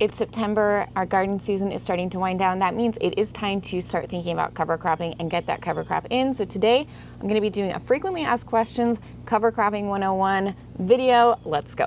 It's September, our garden season is starting to wind down. That means it is time to start thinking about cover cropping and get that cover crop in. So today I'm going to be doing a frequently asked questions cover cropping 101 video. Let's go.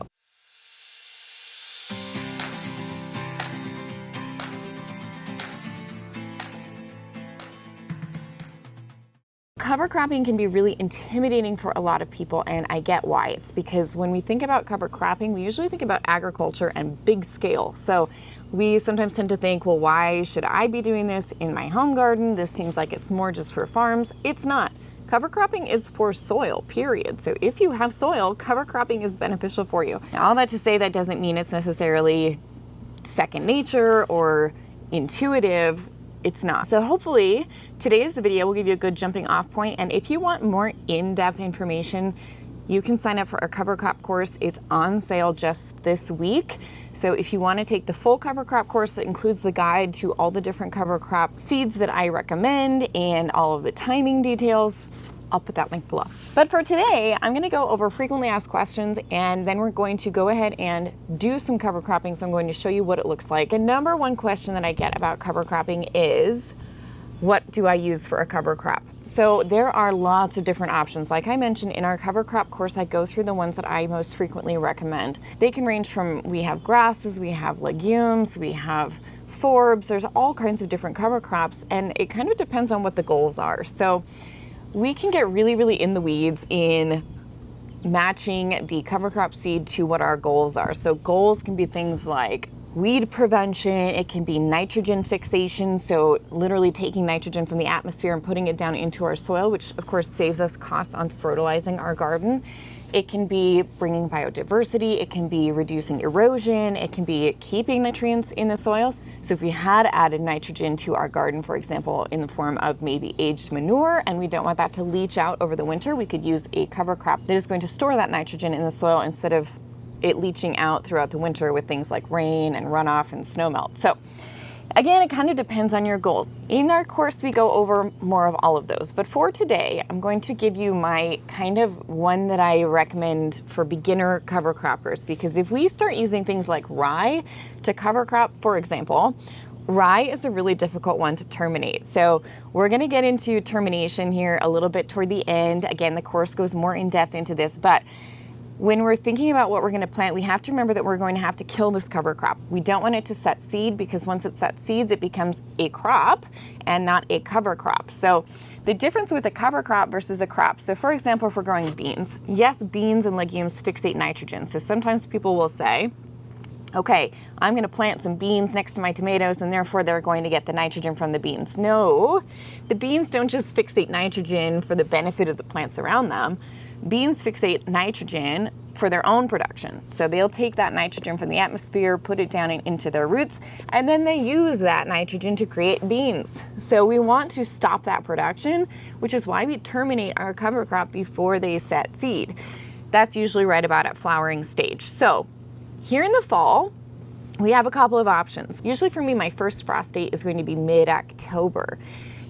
Cover cropping can be really intimidating for a lot of people, and I get why. It's because when we think about cover cropping, we usually think about agriculture and big scale. So we sometimes tend to think, well, why should I be doing this in my home garden? This seems like it's more just for farms. It's not. Cover cropping is for soil, period. So if you have soil, cover cropping is beneficial for you. Now, all that to say, that doesn't mean it's necessarily second nature or intuitive. It's not. So hopefully today's video will give you a good jumping off point. And if you want more in-depth information, you can sign up for our cover crop course. It's on sale just this week. So if you want to take the full cover crop course that includes the guide to all the different cover crop seeds that I recommend and all of the timing details, I'll put that link below. But for today, I'm going to go over frequently asked questions, and then we're going to go ahead and do some cover cropping. So I'm going to show you what it looks like. The number one question that I get about cover cropping is, what do I use for a cover crop? So there are lots of different options. Like I mentioned in our cover crop course, I go through the ones that I most frequently recommend. They can range from, we have grasses, we have legumes, we have forbs, there's all kinds of different cover crops, and it kind of depends on what the goals are. So we can get really in the weeds in matching the cover crop seed to what our goals are. So goals can be things like weed prevention, it can be nitrogen fixation, so literally taking nitrogen from the atmosphere and putting it down into our soil, which of course saves us costs on fertilizing our garden. It can be bringing biodiversity, it can be reducing erosion, it can be keeping nutrients in the soils. So if we had added nitrogen to our garden, for example, in the form of maybe aged manure, and we don't want that to leach out over the winter, we could use a cover crop that is going to store that nitrogen in the soil instead of it leaching out throughout the winter with things like rain and runoff and snowmelt. So again, it kind of depends on your goals. In our course, we go over more of all of those. But for today, I'm going to give you my kind of one that I recommend for beginner cover croppers. Because if we start using things like rye to cover crop, for example, rye is a really difficult one to terminate. So we're going to get into termination here a little bit toward the end. Again, the course goes more in depth into this, but when we're thinking about what we're going to plant, we have to remember that we're going to have to kill this cover crop. We don't want it to set seed, because once it sets seeds, it becomes a crop and not a cover crop. So the difference with a cover crop versus a crop. So for example, if we're growing beans, yes, beans and legumes fixate nitrogen. So sometimes people will say, okay, I'm going to plant some beans next to my tomatoes and therefore they're going to get the nitrogen from the beans. No, the beans don't just fixate nitrogen for the benefit of the plants around them. Beans fixate nitrogen for their own production. So they'll take that nitrogen from the atmosphere, put it down into their roots, and then they use that nitrogen to create beans. So we want to stop that production, which is why we terminate our cover crop before they set seed. That's usually right about at flowering stage. So here in the fall, we have a couple of options. Usually for me, my first frost date is going to be mid-October.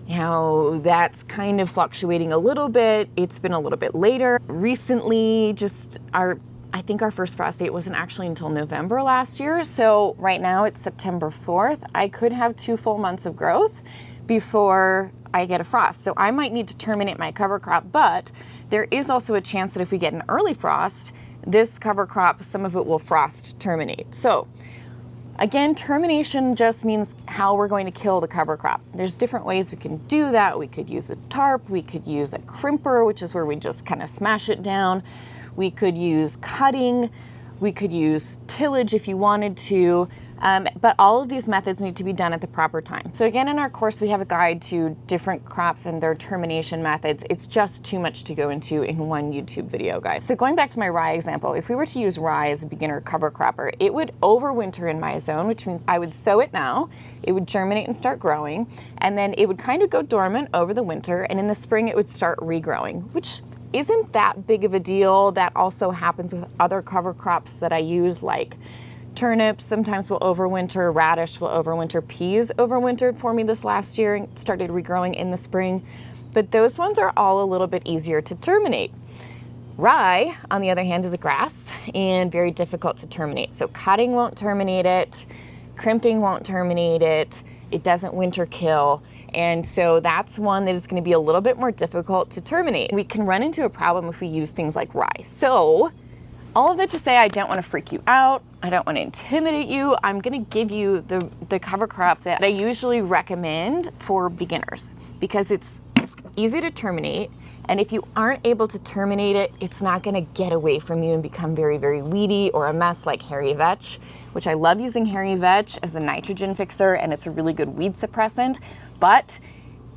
Now, that's kind of fluctuating a little bit. It's been a little bit later. Recently, I think our first frost date wasn't actually until November last year. So right now it's September 4th. I could have 2 full months of growth before I get a frost. So I might need to terminate my cover crop, but there is also a chance that if we get an early frost, this cover crop, some of it will frost terminate. So again, termination just means how we're going to kill the cover crop. There's different ways we can do that. We could use a tarp, we could use a crimper, which is where we just kind of smash it down. We could use cutting, we could use tillage if you wanted to, but all of these methods need to be done at the proper time. So again, in our course, we have a guide to different crops and their termination methods. It's just too much to go into in one YouTube video, guys. So going back to my rye example, if we were to use rye as a beginner cover cropper, it would overwinter in my zone, which means I would sow it now, it would germinate and start growing, and then it would kind of go dormant over the winter, and in the spring it would start regrowing, which isn't that big of a deal. That also happens with other cover crops that I use, like turnips sometimes will overwinter, radish will overwinter, peas overwintered for me this last year and started regrowing in the spring. But those ones are all a little bit easier to terminate. Rye, on the other hand, is a grass and very difficult to terminate. So cutting won't terminate it. Crimping won't terminate it. It doesn't winter kill. And so that's one that is going to be a little bit more difficult to terminate. We can run into a problem if we use things like rye. So all of that to say, I don't want to freak you out. I don't want to intimidate you. I'm going to give you the cover crop that I usually recommend for beginners because it's easy to terminate. And if you aren't able to terminate it, it's not going to get away from you and become very, very weedy or a mess like hairy vetch, which I love using hairy vetch as a nitrogen fixer, and it's a really good weed suppressant, but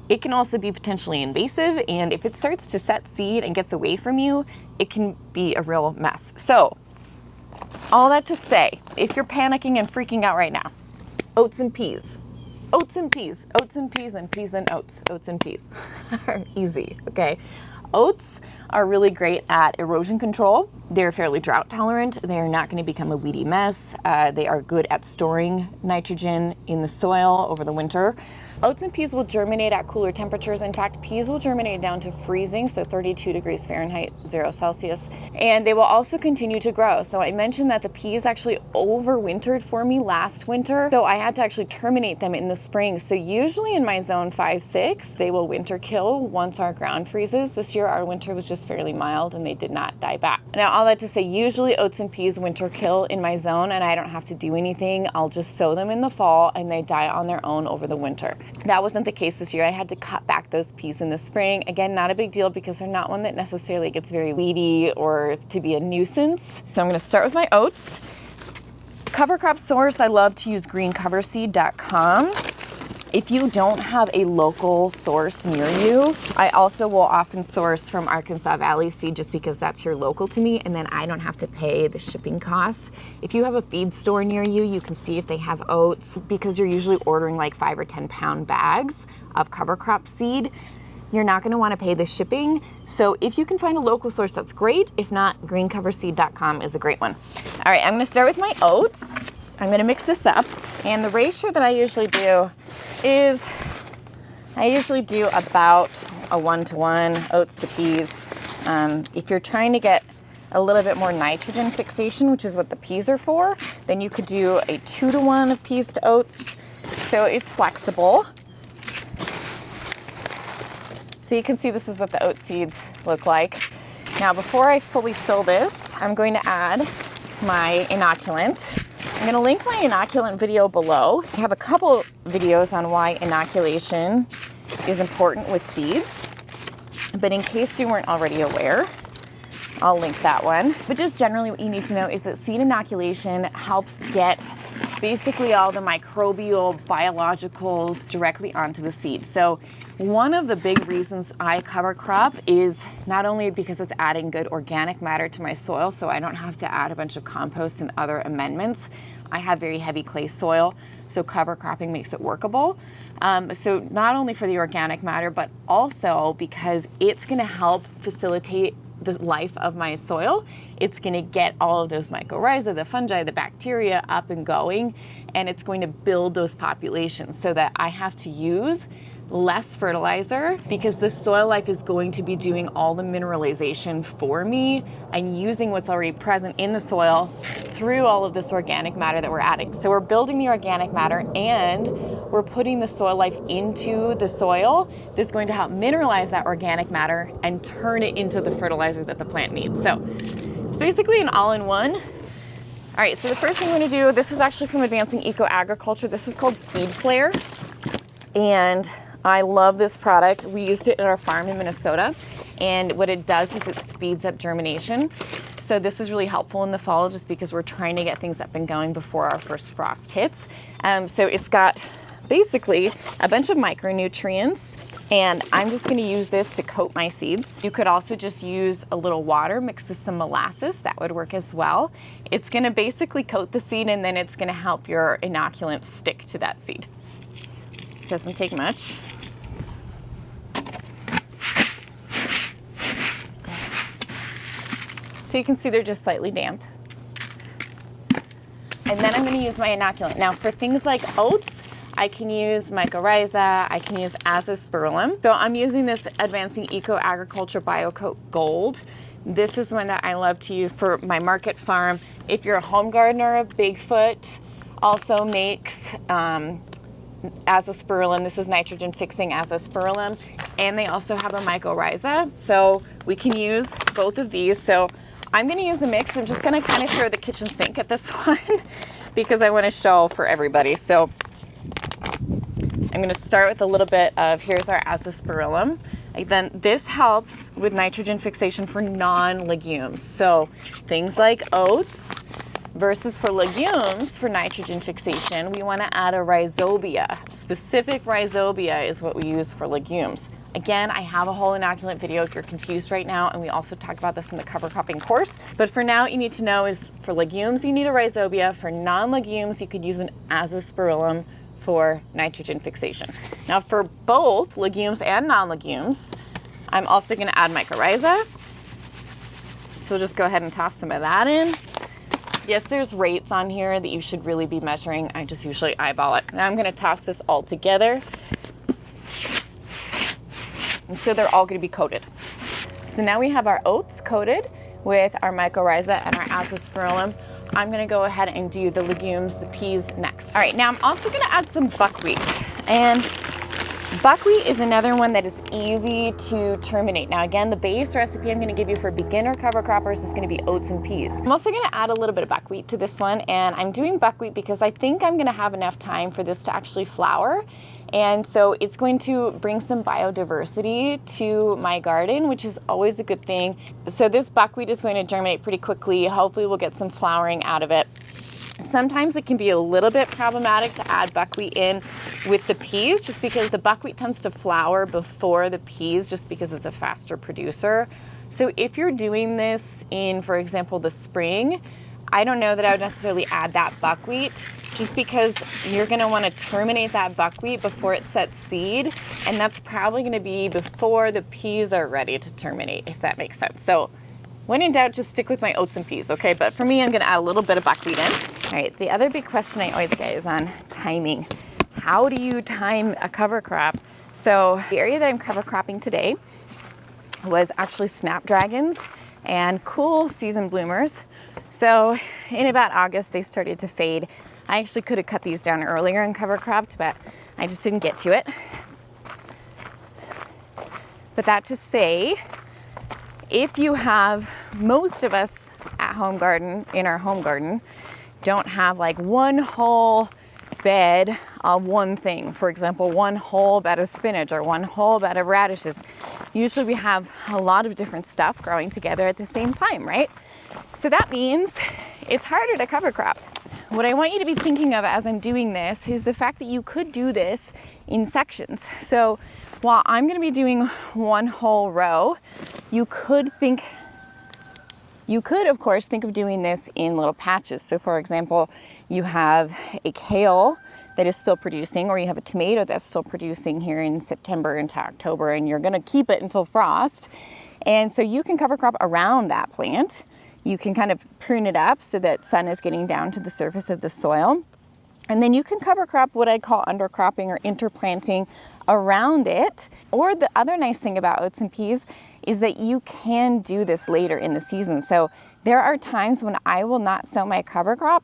it can also be potentially invasive. And if it starts to set seed and gets away from you, it can be a real mess. So all that to say, if you're panicking and freaking out right now, oats and peas. Oats and peas, oats and peas, and peas and oats, oats and peas are easy, okay? Oats are really great at erosion control. They're fairly drought tolerant. They're not going to become a weedy mess. They are good at storing nitrogen in the soil over the winter. Oats and peas will germinate at cooler temperatures. In fact, peas will germinate down to freezing, so 32 degrees Fahrenheit, 0 Celsius. And they will also continue to grow. So I mentioned that the peas actually overwintered for me last winter. So I had to actually terminate them in the spring. So usually in my zone 5-6, they will winter kill once our ground freezes. This year our winter was just fairly mild and they did not die back. Now all that to say, usually oats and peas winter kill in my zone and I don't have to do anything. I'll just sow them in the fall and they die on their own over the winter. That wasn't the case this year. I had to cut back those peas in the spring. Again, not a big deal because they're not one that necessarily gets very weedy or to be a nuisance. So I'm going to start with my oats. Cover crop source, I love to use greencoverseed.com. If you don't have a local source near you, I also will often source from Arkansas Valley Seed just because that's here local to me and then I don't have to pay the shipping cost. If you have a feed store near you, you can see if they have oats because you're usually ordering like 5 or 10 pound bags of cover crop seed. You're not going to want to pay the shipping. So if you can find a local source, that's great. If not, greencoverseed.com is a great one. All right, I'm going to start with my oats. I'm going to mix this up, and the ratio that I usually do is about a 1-to-1 oats to peas. If you're trying to get a little bit more nitrogen fixation, which is what the peas are for, then you could do a 2-to-1 of peas to oats. So it's flexible. So you can see this is what the oat seeds look like. Now before I fully fill this, I'm going to add my inoculant. I'm going to link my inoculant video below. I have a couple videos on why inoculation is important with seeds, but in case you weren't already aware, I'll link that one. But just generally what you need to know is that seed inoculation helps get basically all the microbial biologicals directly onto the seed. So one of the big reasons I cover crop is not only because it's adding good organic matter to my soil, so I don't have to add a bunch of compost and other amendments. I have very heavy clay soil, so cover cropping makes it workable. So not only for the organic matter, but also because it's going to help facilitate the life of my soil. It's going to get all of those mycorrhiza, the fungi, the bacteria up and going, and it's going to build those populations so that I have to use less fertilizer because the soil life is going to be doing all the mineralization for me and using what's already present in the soil through all of this organic matter that we're adding. So we're building the organic matter and we're putting the soil life into the soil that's going to help mineralize that organic matter and turn it into the fertilizer that the plant needs. So it's basically an all-in-one. All right, so the first thing I'm going to do, this is actually from Advancing Eco Agriculture. This is called Seed Flare, and I love this product. We used it at our farm in Minnesota, and what it does is it speeds up germination. So this is really helpful in the fall just because we're trying to get things up and going before our first frost hits. So it's got basically a bunch of micronutrients, and I'm just going to use this to coat my seeds. You could also just use a little water mixed with some molasses. That would work as well. It's going to basically coat the seed, and then it's going to help your inoculant stick to that seed. Doesn't take much. So you can see they're just slightly damp. And then I'm going to use my inoculant. Now for things like oats, I can use mycorrhiza, I can use azospirillum. So I'm using this Advancing Eco Agriculture BioCoat Gold. This is one that I love to use for my market farm. If you're a home gardener, Bigfoot, also makes azospirillum. This is nitrogen fixing azospirillum, and they also have a mycorrhiza. So we can use both of these. So I'm going to use a mix. I'm just going to kind of throw the kitchen sink at this one because I want to show for everybody. So I'm going to start with a little bit of, here's our azospirillum. And then this helps with nitrogen fixation for non-legumes. So things like oats, versus for legumes, for nitrogen fixation, we want to add a rhizobia. Specific rhizobia is what we use for legumes. Again, I have a whole inoculant video if you're confused right now, and we also talked about this in the cover cropping course. But for now, you need to know is for legumes, you need a rhizobia. For non-legumes, you could use an azospirillum for nitrogen fixation. Now for both legumes and non-legumes, I'm also going to add mycorrhiza. So we'll just go ahead and toss some of that in. Yes, there's rates on here that you should really be measuring. I just usually eyeball it. Now I'm going to toss this all together. And so they're all going to be coated. So now we have our oats coated with our mycorrhiza and our azospirillum. I'm going to go ahead and do the legumes, the peas next. All right, now I'm also going to add some buckwheat. And buckwheat is another one that is easy to terminate. Now again, the base recipe I'm going to give you for beginner cover croppers is going to be oats and peas. I'm also going to add a little bit of buckwheat to this one, and I'm doing buckwheat because I think I'm going to have enough time for this to actually flower. And so it's going to bring some biodiversity to my garden, which is always a good thing. So this buckwheat is going to germinate pretty quickly. Hopefully we'll get some flowering out of it. Sometimes it can be a little bit problematic to add buckwheat in with the peas, just because the buckwheat tends to flower before the peas, just because it's a faster producer. So if you're doing this in, for example, the spring, I don't know that I would necessarily add that buckwheat, just because you're going to want to terminate that buckwheat before it sets seed, and that's probably going to be before the peas are ready to terminate, if that makes sense. So when in doubt, just stick with my oats and peas, okay? But for me, I'm going to add a little bit of buckwheat in. All right, the other big question I always get is on timing. How do you time a cover crop? So the area that I'm cover cropping today was actually snapdragons and cool season bloomers. So in about August, they started to fade. I actually could have cut these down earlier and cover cropped, but I just didn't get to it. But that to say, if you have, most of us at home garden, in our home garden, don't have like one whole bed of one thing. For example, one whole bed of spinach or one whole bed of radishes. Usually we have a lot of different stuff growing together at the same time, right? So that means it's harder to cover crop. What I want you to be thinking of as I'm doing this is the fact that you could do this in sections. So while I'm going to be doing one whole row, you could of course think of doing this in little patches. So for example, you have a kale that is still producing, or you have a tomato that's still producing here in September into October, and you're going to keep it until frost. And so you can cover crop around that plant. You can kind of prune it up so that sun is getting down to the surface of the soil. And then you can cover crop what I call undercropping or interplanting around it. Or the other nice thing about oats and peas is that you can do this later in the season. So there are times when I will not sow my cover crop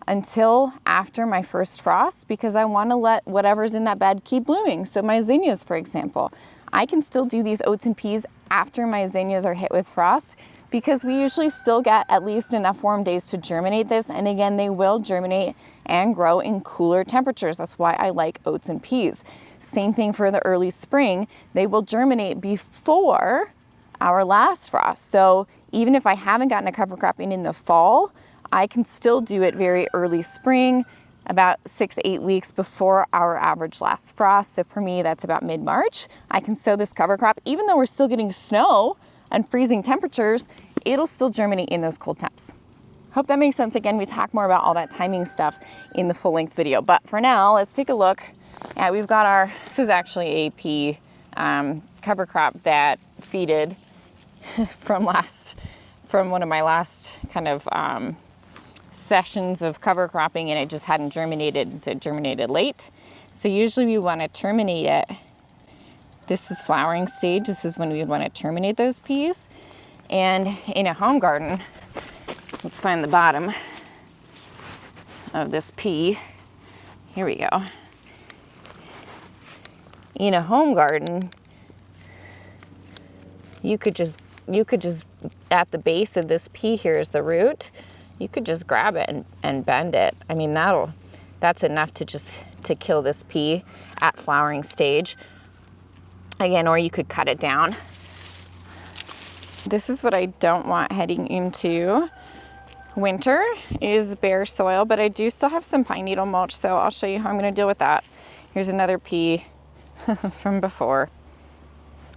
until after my first frost, because I want to let whatever's in that bed keep blooming. So my zinnias, for example, I can still do these oats and peas after my zinnias are hit with frost, because we usually still get at least enough warm days to germinate this. And again, they will germinate and grow in cooler temperatures. That's why I like oats and peas. Same thing for the early spring. They will germinate before our last frost. So even if I haven't gotten a cover crop in the fall, I can still do it very early spring, about 6 to 8 weeks before our average last frost. So for me, that's about mid-March. I can sow this cover crop. Even though we're still getting snow and freezing temperatures, it'll still germinate in those cold temps. Hope that makes sense. Again, we talk more about all that timing stuff in the full length video. But for now, let's take a look. We've got this is actually a pea cover crop that seeded from one of my last kind of sessions of cover cropping, and it just hadn't germinated. It germinated late. So usually we want to terminate it. This is flowering stage. This is when we would want to terminate those peas. And in a home garden, let's find the bottom. of this pea. Here we go. In a home garden, you could just at the base of this pea, here is the root, you could just grab it and bend it. I mean, that's enough to kill this pea at flowering stage. Again, or you could cut it down. This is what I don't want heading into winter, is bare soil, but I do still have some pine needle mulch, so I'll show you how I'm going to deal with that. Here's another pea from before.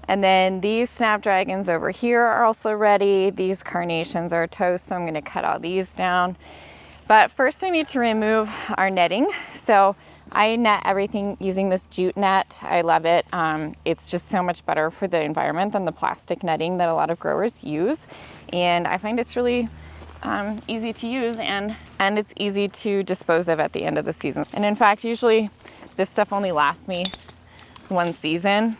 And then these snapdragons over here are also ready. These carnations are toast, so I'm going to cut all these down. But first I need to remove our netting. So I net everything using this jute net. I love it. It's just so much better for the environment than the plastic netting that a lot of growers use. And I find it's really easy to use, and it's easy to dispose of at the end of the season. And in fact, usually this stuff only lasts me one season.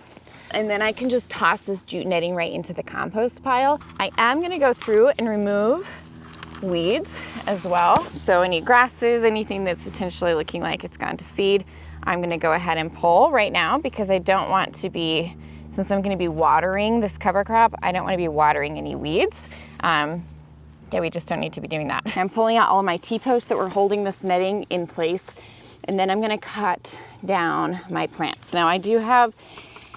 And then I can just toss this jute netting right into the compost pile. I am gonna go through and remove weeds as well. So any grasses, anything that's potentially looking like it's gone to seed, I'm gonna go ahead and pull right now, because I don't want to be, since I'm gonna be watering this cover crop, I don't wanna be watering any weeds. Yeah, we just don't need to be doing that. I'm pulling out all of my T-posts that were holding this netting in place, and then I'm gonna cut down my plants. Now I do have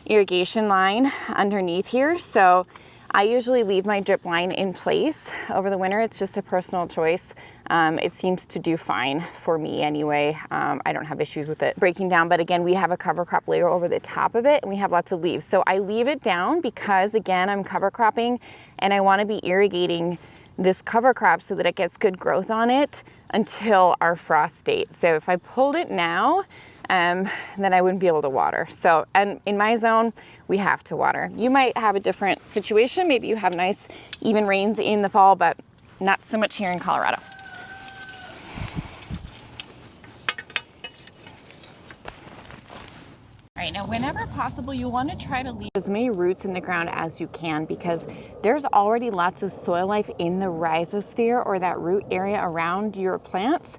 irrigation line underneath here, so I usually leave my drip line in place over the winter. It's just a personal choice. It seems to do fine for me anyway. I don't have issues with it breaking down, but again, we have a cover crop layer over the top of it and we have lots of leaves. So I leave it down because, again, I'm cover cropping and I want to be irrigating this cover crop so that it gets good growth on it until our frost date. So if I pulled it now, then I wouldn't be able to water. So, and in my zone, we have to water. You might have a different situation. Maybe you have nice even rains in the fall, but not so much here in Colorado. All right, now whenever possible, you want to try to leave as many roots in the ground as you can, because there's already lots of soil life in the rhizosphere, or that root area around your plants,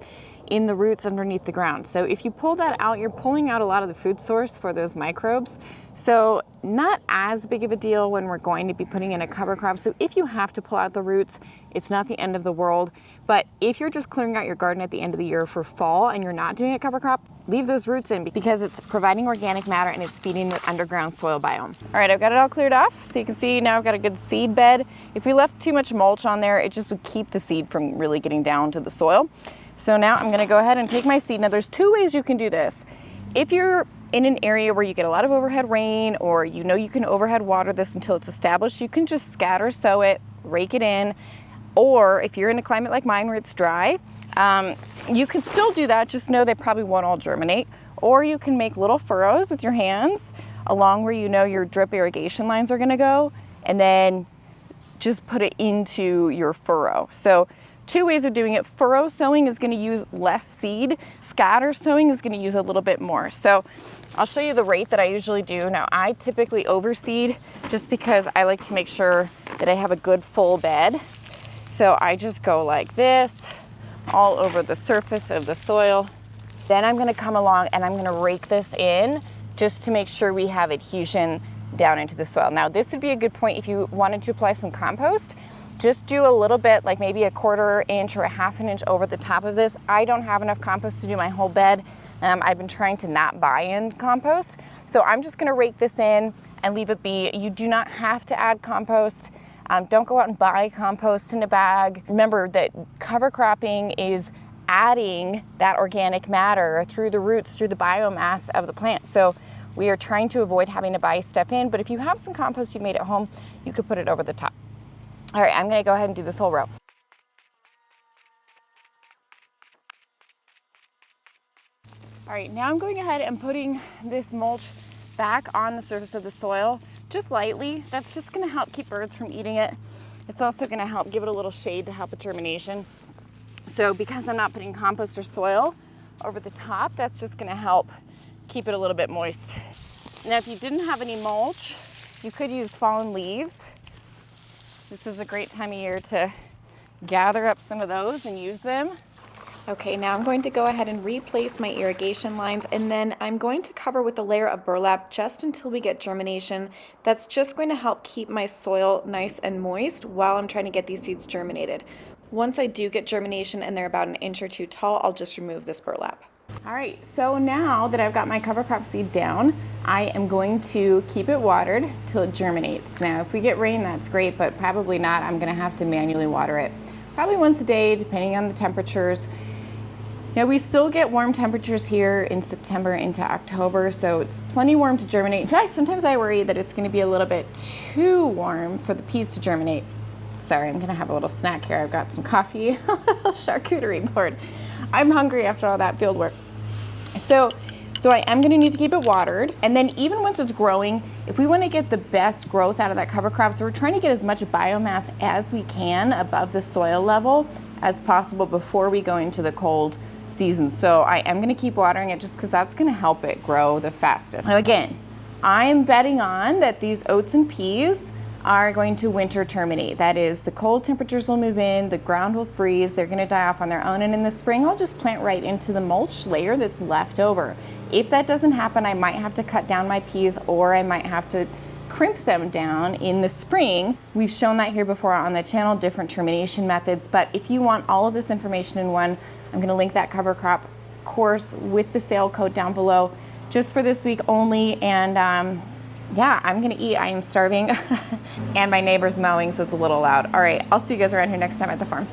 in the roots underneath the ground. So if you pull that out, you're pulling out a lot of the food source for those microbes. So not as big of a deal when we're going to be putting in a cover crop. So if you have to pull out the roots, it's not the end of the world. But if you're just clearing out your garden at the end of the year for fall and you're not doing a cover crop, leave those roots in, because it's providing organic matter and it's feeding the underground soil biome. All right, I've got it all cleared off. So you can see now I've got a good seed bed. If we left too much mulch on there, it just would keep the seed from really getting down to the soil. So now I'm gonna go ahead and take my seed. Now there's two ways you can do this. If you're in an area where you get a lot of overhead rain, or you know you can overhead water this until it's established, you can just scatter sow it, rake it in. Or if you're in a climate like mine where it's dry, you can still do that, just know they probably won't all germinate. Or you can make little furrows with your hands along where you know your drip irrigation lines are gonna go, and then just put it into your furrow. So two ways of doing it. Furrow sowing is going to use less seed. Scatter sowing is going to use a little bit more. So I'll show you the rate that I usually do. Now I typically overseed just because I like to make sure that I have a good full bed. So I just go like this all over the surface of the soil. Then I'm going to come along and I'm going to rake this in just to make sure we have adhesion down into the soil. Now this would be a good point if you wanted to apply some compost. Just do a little bit, like maybe a 1/4 inch or a 1/2 inch over the top of this. I don't have enough compost to do my whole bed. I've been trying to not buy in compost. So I'm just gonna rake this in and leave it be. You do not have to add compost. Don't go out and buy compost in a bag. Remember that cover cropping is adding that organic matter through the roots, through the biomass of the plant. So we are trying to avoid having to buy stuff in, but if you have some compost you made at home, you could put it over the top. All right, I'm gonna go ahead and do this whole row. All right, now I'm going ahead and putting this mulch back on the surface of the soil, just lightly. That's just gonna help keep birds from eating it. It's also gonna help give it a little shade to help with germination. So because I'm not putting compost or soil over the top, that's just gonna help keep it a little bit moist. Now, if you didn't have any mulch, you could use fallen leaves. This is a great time of year to gather up some of those and use them. Okay, now I'm going to go ahead and replace my irrigation lines, and then I'm going to cover with a layer of burlap just until we get germination. That's just going to help keep my soil nice and moist while I'm trying to get these seeds germinated. Once I do get germination and they're about an inch or two tall, I'll just remove this burlap. All right, so now that I've got my cover crop seed down, I am going to keep it watered till it germinates. Now, if we get rain, that's great, but probably not. I'm gonna have to manually water it. Probably once a day, depending on the temperatures. Now, we still get warm temperatures here in September into October, so it's plenty warm to germinate. In fact, sometimes I worry that it's gonna be a little bit too warm for the peas to germinate. Sorry, I'm gonna have a little snack here. I've got some coffee, a little charcuterie board. I'm hungry after all that field work. So I am gonna need to keep it watered. And then even once it's growing, if we wanna get the best growth out of that cover crop, so we're trying to get as much biomass as we can above the soil level as possible before we go into the cold season. So I am gonna keep watering it just because that's gonna help it grow the fastest. Now again, I'm betting on that these oats and peas are going to winter terminate. That is, the cold temperatures will move in, the ground will freeze, they're gonna die off on their own, and in the spring I'll just plant right into the mulch layer that's left over. If that doesn't happen, I might have to cut down my peas, or I might have to crimp them down in the spring. We've shown that here before on the channel, different termination methods, but if you want all of this information in one, I'm gonna link that cover crop course with the sale code down below just for this week only. And yeah, I'm gonna eat. I am starving. And my neighbor's mowing, so it's a little loud. All right, I'll see you guys around here next time at the farm.